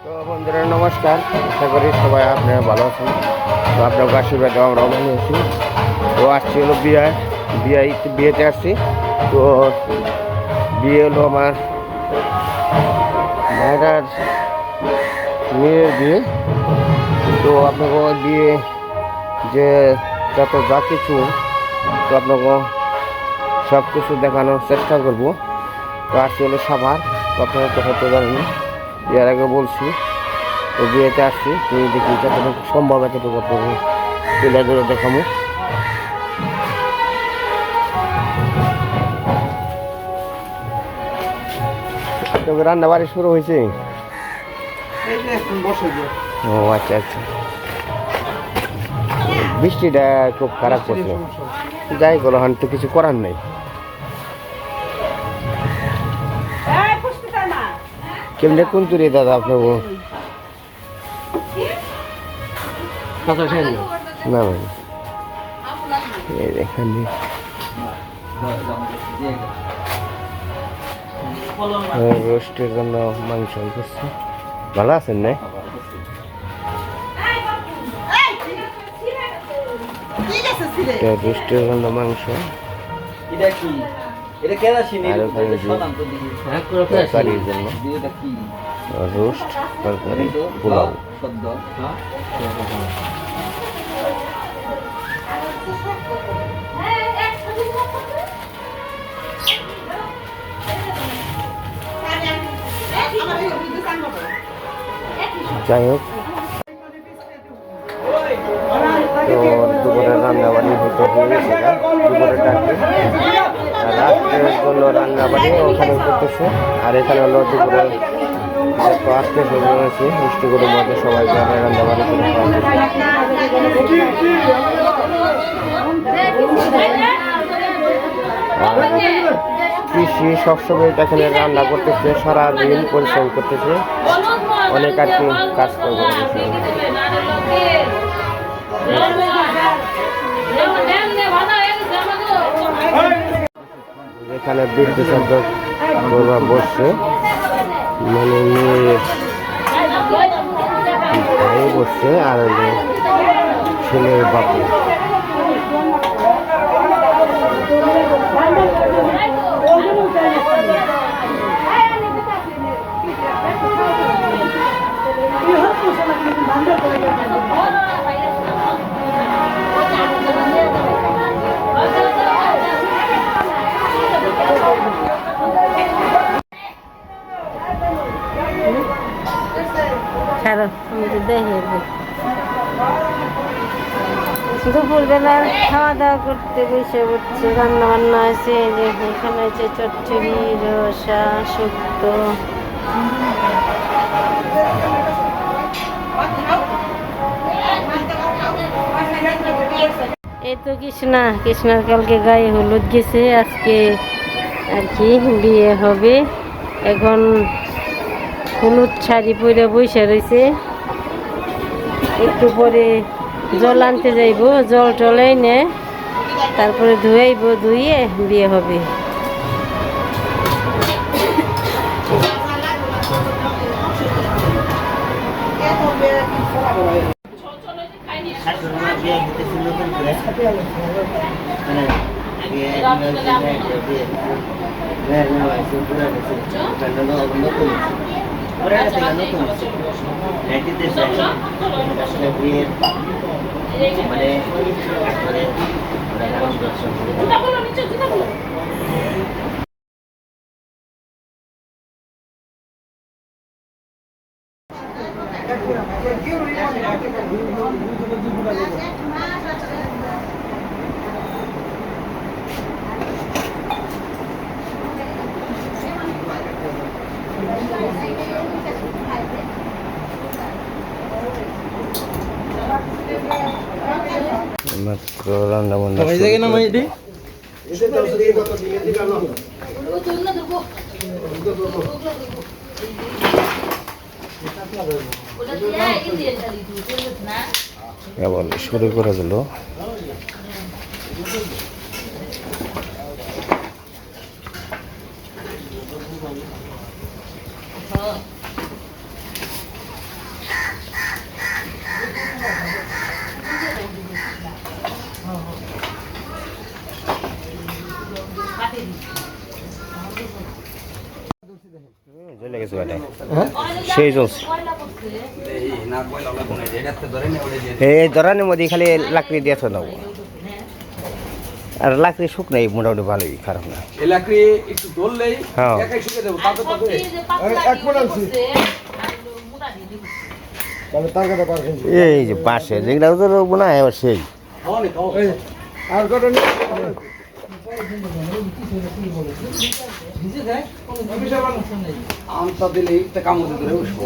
তো বন্ধুরা নমস্কার, আশা করি সবাই আপনারা ভালো আছেন। তো আপনার আশীর্বাদে আমরাও ভালো আছি। তো আসছি হলো বিয়েতে আসছি। তো বিয়ে হলো আমার ভাইরার মেয়ের বিয়ে। তো আপনাকে বিয়ে যে যা কিছু, তো আপনাকে সব কিছু দেখানোর চেষ্টা করব। তো আসছি হলো সাভার। তো আপনারা তো হয়তো জানেন, এর আগে বলছি। তো বিয়েতে আসছি, তুই দেখি যতটুকু সম্ভব এতটুকু আপনাকে তুলে ধরে দেখাবো। আপনাকে রান্না বাড়ি শুরু হয়েছে? ও আচ্ছা আচ্ছা। বৃষ্টিটা খুব খারাপ করছে, যাই বলো হান তো কিছু করার নেই। কেমনে কোন তুরি দাদা আপনার না ভাই এখানে রোস্টের জন্য মাংস করছে। ভালো আছেন না? রোস্টের জন্য মাংস, তরকারির জন্য রোস্ট, তরকারি, পোলাও। যাই হোক, তো দুপুরের রান্নাবাড়ি হতে হয়ে গেছে। দুপুরের ডাকবে রাত্রের জন্য রান্নাবাড়ি ওখানে করতেছে। আর এখানে হলো দুপুরে আসতে হয়েছে মিষ্টি করে মধ্যে সবাই রান্নাবাড়ি করে খাওয়া। কৃষি সবসময় এখানে রান্না করতেছে, সারাদিন পরিশ্রম করতেছে, অনেক আর কি কাজ করবে। এখানে বিদ্যুৎ সংযোগ বসছে, মানে মেয়ের ভাই বসছে আর ছেলের বাপু। দুপুরবেলা খাওয়া দাওয়া করতে বসে পড়ছে, রান্না বান্না আছে। যে এখানে আছে চচ্চড়ি, রসা, শুক্তো। এই তো কৃষ্ণার কালকে গায়ে হলুদ গেছে, আজকে আর কি বিয়ে হবে। এখন হলুদ শাড়ি পরে বসে রয়েছে। একটু পরে জল আনতে যাইব, জল টলেই নে, তারপরে ধুয়াইব, ধুইয়ে বিয়ে হবে। মাত্র রান্না বান্না এবার শুরু করে দিল। সেই চলছে এই ধরানের মধ্যে খালি লাকড়ি দিয়ে তো দেবো আর লাকড়ি শুকনাই মোটামুটি ভালোই খারাপ না একটু ধরলেই হ্যাঁ একাই শুকে দেবো তাতে এই যে পাশে যেগুলো তো রোবো না এবার সেই আর কত আমটা দিলে একটা কামড় ধরে বসবো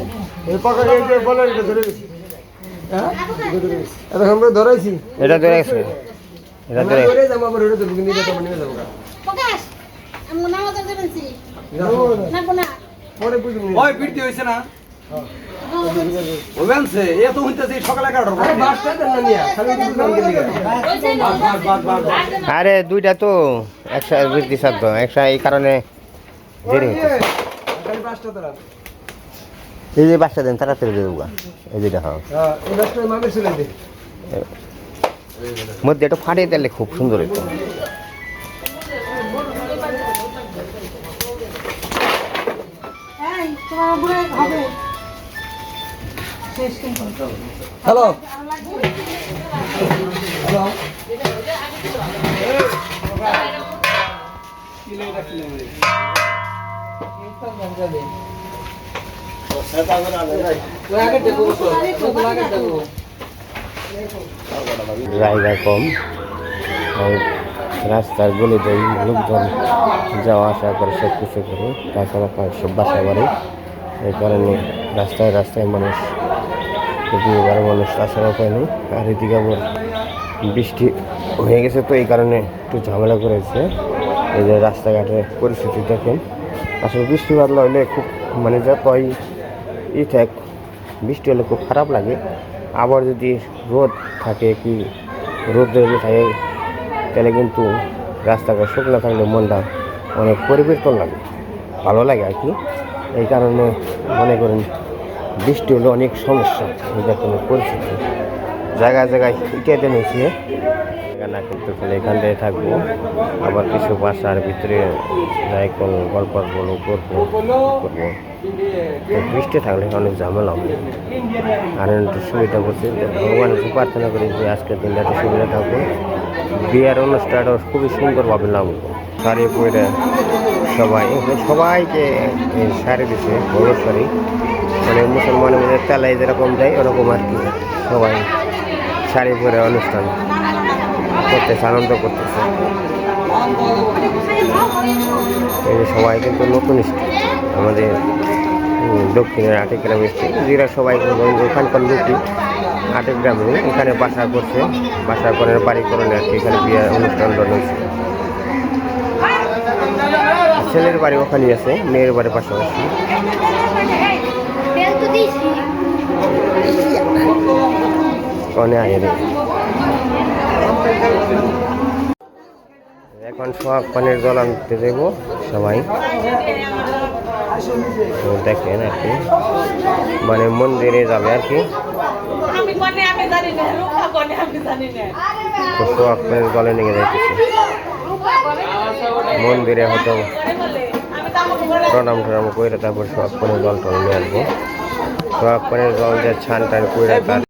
ধরেছি এটা ধরে গেছে এটা ধরে ওই পিড়তে হয়েছে না ওই বেনছে এ তো হইতেছে সকালে 11টার আরে দুইটা তো একসাথে বৃদ্ধি সাধ্য একসাথে এই কারণে দেরি হইতেছে এই যে বাচ্চা দেন তাড়াতাড়ি দিয়ে দেবো এই যেটা হ্যাঁ মধ্যে এটা ফাটিয়ে দিলে খুব সুন্দর হইতো হ্যালো হ্যালো জায়গা কম আর রাস্তার গলিতে লোকজন যাওয়া আসা করে সব কিছু করে তাছাড়া সব বাসা বাড়ি এই কারণে রাস্তায় রাস্তায় মানুষ এবার মানুষ আসার উপায় নেই আর এদিকে আবার বৃষ্টি হয়ে গেছে তো এই কারণে একটু ঝামেলা করেছে এই যে রাস্তাঘাটের পরিস্থিতি দেখেন আসলে বৃষ্টি বাদলা হলে খুব মানে যতই থাক বৃষ্টি হলে খুব খারাপ লাগে আবার যদি রোদ থাকে কি রোদ যদি থাকে তাহলে কিন্তু রাস্তাঘাট শুকনো থাকলে মনটা অনেক পরিবর্তন লাগে ভালো লাগে আর কি এই কারণে মনে করেন বৃষ্টি হলে অনেক সমস্যা এই দেখুন পরিস্থিতি জায়গায় জায়গায় ইটাতে নিয়েছে না কিন্তু তাহলে এখান থেকে থাকবো আবার কিছু বাসার ভিতরে যাই কোনো গল্প বলো করবো করবো বৃষ্টি থাকলে অনেক ঝামেলা হবে আর একটু সুবিধা করছে ভগবানের কাছে প্রার্থনা করি যে আজকের দিনটা একটু সুবিধা থাকবে বিয়ের অনুষ্ঠানটা খুবই সুন্দরভাবে নামবো শাড়ি পরে সবাইকে শাড়ি দিচ্ছে বড় শাড়ি মানে মুসলমানের মধ্যে তেলাই যেরকম দেয় ওরকম আর কি সবাই শাড়ি পরে অনুষ্ঠান করতেছে আনন্দ করতেছে এই যে সবাই কিন্তু নতুন স্টেট আমাদের দক্ষিণের আটিগ্রাম স্টেট যেটা সবাই ওখানকার লোকই আটিগ্রামে এখানে বাসা করছে বাসা করে বাড়ি করে আর কি এখানে বিয়ের অনুষ্ঠান রয়েছে ছেলের বাড়ি ওখানেই আছে মেয়ের বাড়ির পাশাপাশি এখন সব পানির জল আনতে দেবো সবাই তো দেখেন আর কি মানে মন্দিরে যাবে আর কি তো সব পানির জলে নিয়ে যাইতেছে মন্দিরে হয়তো প্রণাম টনাম করে তারপর সব পানির জল টল নিয়ে আসবো সব পানির জল যে ছান টান করে তার